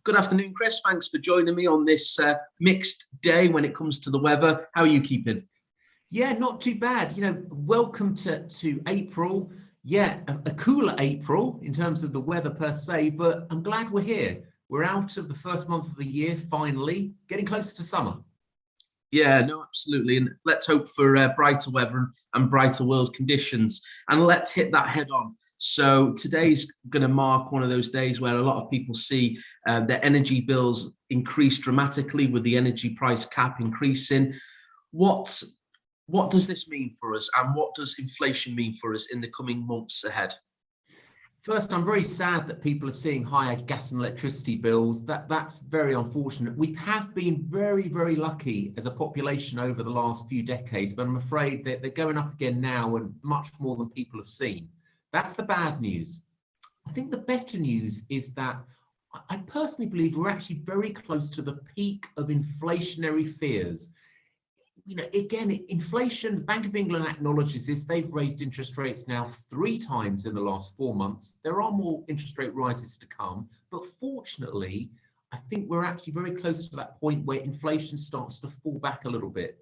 Good afternoon, Chris. Thanks for joining me on this mixed day when it comes to the weather. How are you keeping? Yeah, not too bad. Welcome to April. Yeah, a cooler April in terms of the weather per se, but I'm glad we're here. We're out of the first month of the year, finally, getting closer to summer. Yeah, no, absolutely. And let's hope for brighter weather and brighter world conditions. And let's hit that head on. So today's going to mark one of those days where a lot of people see their energy bills increase dramatically with the energy price cap increasing. What does this mean for us, and what does inflation mean for us in the coming months ahead? First, I'm very sad that people are seeing higher gas and electricity bills. That's very unfortunate. We have been very, very lucky as a population over the last few decades, but I'm afraid that they're going up again now, and much more than people have seen. That's the bad news. I think the better news is that I personally believe we're actually very close to the peak of inflationary fears. Again, inflation, the Bank of England acknowledges this. They've raised interest rates now 3 times in the last 4 months. There are more interest rate rises to come, but fortunately, I think we're actually very close to that point where inflation starts to fall back a little bit.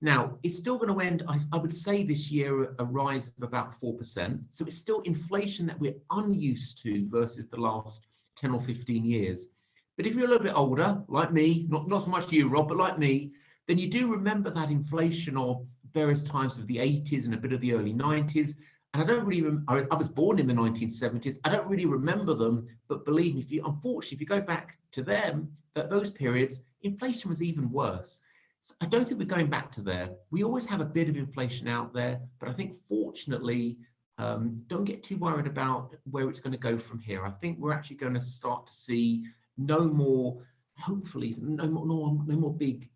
Now, it's still going to end, I would say this year, a rise of about 4%. So it's still inflation that we're unused to versus the last 10 or 15 years. But if you're a little bit older, like me, not so much you, Rob, but like me, then you do remember that inflation of various times of the 80s and a bit of the early 90s. And I don't really, I was born in the 1970s. I don't really remember them, but believe me, unfortunately, if you go back to them, those periods, inflation was even worse. So I don't think we're going back to there. We always have a bit of inflation out there, but I think fortunately, don't get too worried about where it's going to go from here. I think we're actually going to start to see no more, hopefully, no more big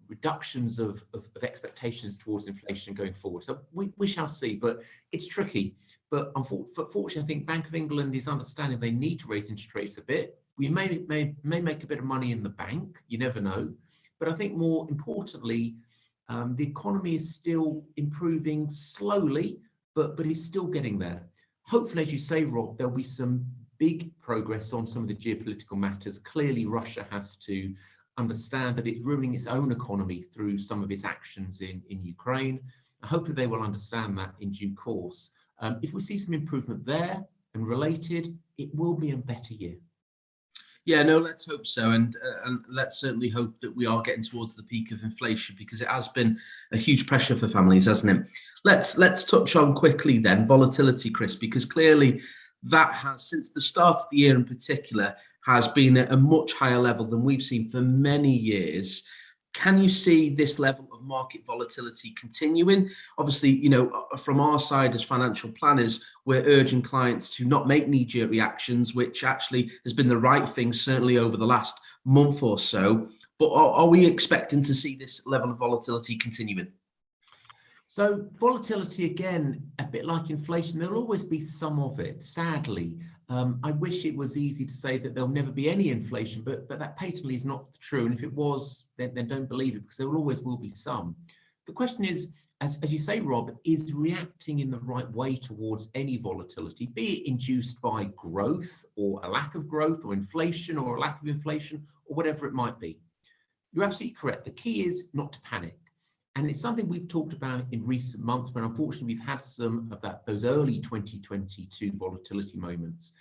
reductions of expectations towards inflation going forward. So we shall see, but it's tricky. But unfortunately, I think Bank of England is understanding they need to raise interest rates a bit. We may make a bit of money in the bank, you never know. But I think more importantly, the economy is still improving slowly, but is still getting there. Hopefully, as you say, Rob, there'll be some big progress on some of the geopolitical matters. Clearly, Russia has to understand that it's ruining its own economy through some of its actions in Ukraine. Hopefully, they will understand that in due course. If we see some improvement there and related, it will be a better year. Yeah, no, let's hope so. And let's certainly hope that we are getting towards the peak of inflation, because it has been a huge pressure for families, hasn't it? Let's touch on quickly then volatility, Chris, because clearly that has, since the start of the year in particular, has been at a much higher level than we've seen for many years. Can you see this level of market volatility continuing? Obviously, from our side as financial planners, we're urging clients to not make knee-jerk reactions, which actually has been the right thing, certainly over the last month or so. But are we expecting to see this level of volatility continuing? So volatility, again, a bit like inflation, there'll always be some of it, sadly. I wish it was easy to say that there'll never be any inflation, but that patently is not true. And if it was, then don't believe it, because there always will be some. The question is, as you say, Rob, is reacting in the right way towards any volatility, be it induced by growth or a lack of growth, or inflation or a lack of inflation, or whatever it might be. You're absolutely correct. The key is not to panic. And it's something we've talked about in recent months, but unfortunately we've had some of those early 2022 volatility moments.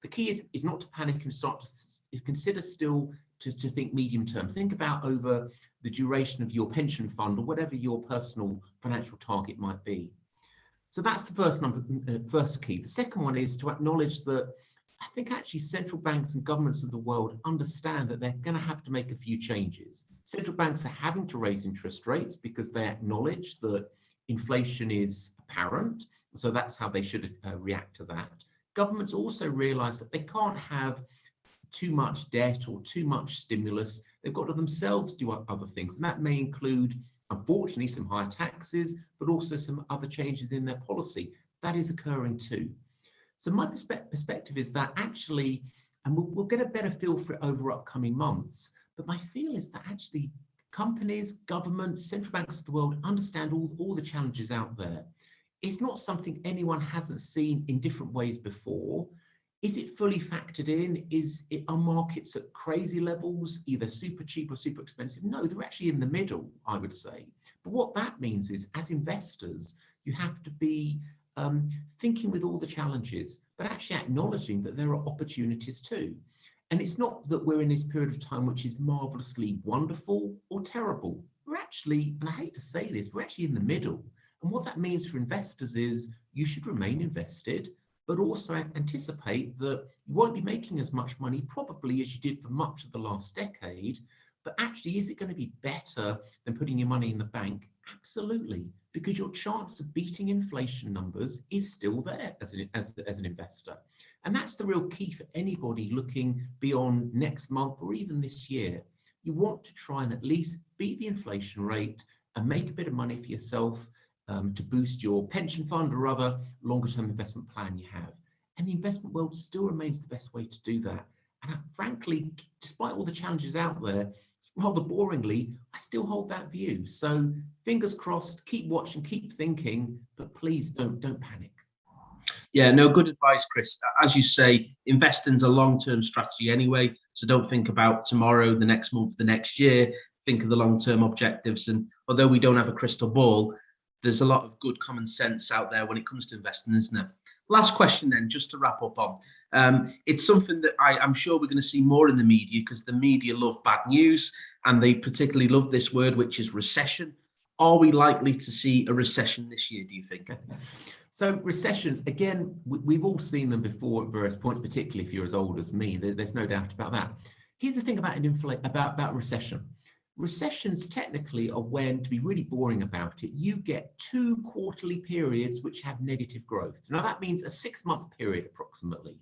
The key is not to panic and start to consider still to think medium term. Think about over the duration of your pension fund or whatever your personal financial target might be. So that's the first key. The second one is to acknowledge that I think actually central banks and governments of the world understand that they're going to have to make a few changes. Central banks are having to raise interest rates because they acknowledge that inflation is apparent. So that's how they should react to that. Governments also realize that they can't have too much debt or too much stimulus. They've got to themselves do other things. And that may include, unfortunately, some higher taxes, but also some other changes in their policy. That is occurring too. So my perspective is that actually, and we'll get a better feel for it over upcoming months, but my feel is that actually companies, governments, central banks of the world understand all the challenges out there. It's not something anyone hasn't seen in different ways before. Is it fully factored in? Are markets at crazy levels, either super cheap or super expensive? No, they're actually in the middle, I would say. But what that means is, as investors, you have to be thinking with all the challenges, but actually acknowledging that there are opportunities too. And it's not that we're in this period of time which is marvelously wonderful or terrible. We're actually, and I hate to say this, we're actually in the middle. And what that means for investors is you should remain invested, but also anticipate that you won't be making as much money probably as you did for much of the last decade. But actually, is it going to be better than putting your money in the bank? Absolutely, because your chance of beating inflation numbers is still there as an investor. And that's the real key for anybody looking beyond next month or even this year. You want to try and at least beat the inflation rate and make a bit of money for yourself to boost your pension fund or other longer-term investment plan you have. And the investment world still remains the best way to do that. And frankly, despite all the challenges out there, rather boringly, I still hold that view. So fingers crossed, keep watching, keep thinking, but please don't panic. Yeah, no, good advice, Chris. As you say, investing's a long-term strategy anyway. So don't think about tomorrow, the next month, the next year. Think of the long-term objectives. And although we don't have a crystal ball, there's a lot of good common sense out there when it comes to investing, isn't there? Last question then, just to wrap up on. It's something that I'm sure we're going to see more in the media, because the media love bad news and they particularly love this word, which is recession. Are we likely to see a recession this year, do you think? So recessions, again, we've all seen them before at various points, particularly if you're as old as me. There's no doubt about that. Here's the thing about recession. Recessions technically are when, to be really boring about it, you get 2 quarterly periods which have negative growth. Now that means a 6-month period approximately.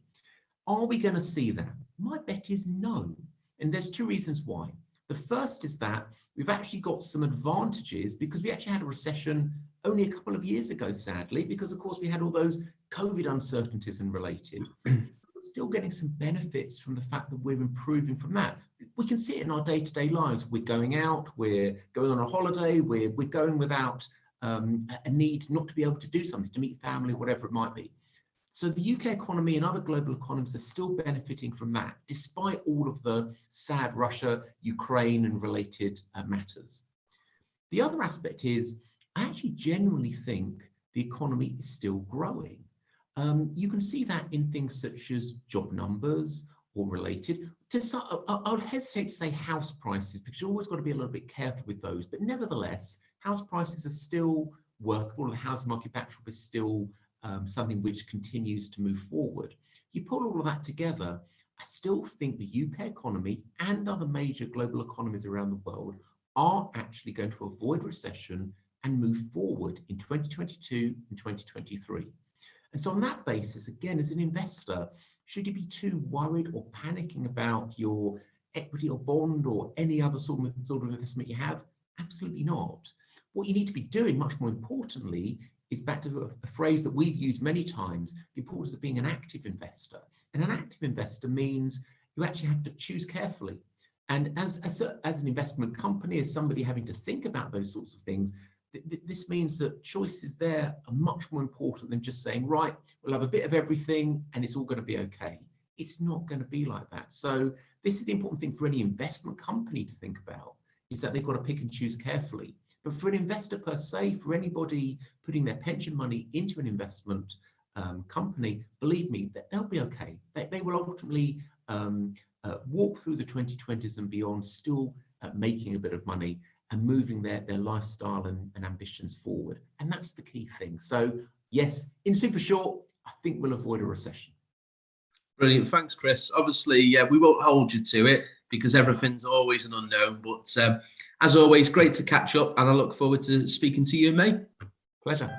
Are we going to see that? My bet is no. And there's 2 reasons why. The first is that we've actually got some advantages because we actually had a recession only a couple of years ago, sadly, because of course we had all those COVID uncertainties and related. We're still getting some benefits from the fact that we're improving from that. We can see it in our day-to-day lives. We're going out, we're going on a holiday, we're going without a need not to be able to do something, to meet family, whatever it might be. So the UK economy and other global economies are still benefiting from that, despite all of the sad Russia, Ukraine and related matters. The other aspect is, I actually genuinely think the economy is still growing. You can see that in things such as job numbers or related. I would hesitate to say house prices, because you've always got to be a little bit careful with those. But nevertheless, house prices are still workable. The housing market backdrop is still something which continues to move forward. You put all of that together, I still think the UK economy and other major global economies around the world are actually going to avoid recession and move forward in 2022 and 2023. And so on that basis, again, as an investor, should you be too worried or panicking about your equity or bond or any other sort of investment you have? Absolutely not. What you need to be doing, much more importantly, is back to a phrase that we've used many times, the importance of being an active investor. And an active investor means you actually have to choose carefully. And as an investment company, as somebody having to think about those sorts of things, this means that choices there are much more important than just saying, right, we'll have a bit of everything and it's all going to be okay. It's not going to be like that. So this is the important thing for any investment company to think about, is that they've got to pick and choose carefully. But for an investor per se, for anybody putting their pension money into an investment company, believe me, that they'll be okay. They will ultimately walk through the 2020s and beyond, still making a bit of money and moving their lifestyle and ambitions forward. And that's the key thing. So yes, in super short, I think we'll avoid a recession. Brilliant. Thanks, Chris. Obviously, yeah, we won't hold you to it because everything's always an unknown. But as always, great to catch up, and I look forward to speaking to you in May. Pleasure.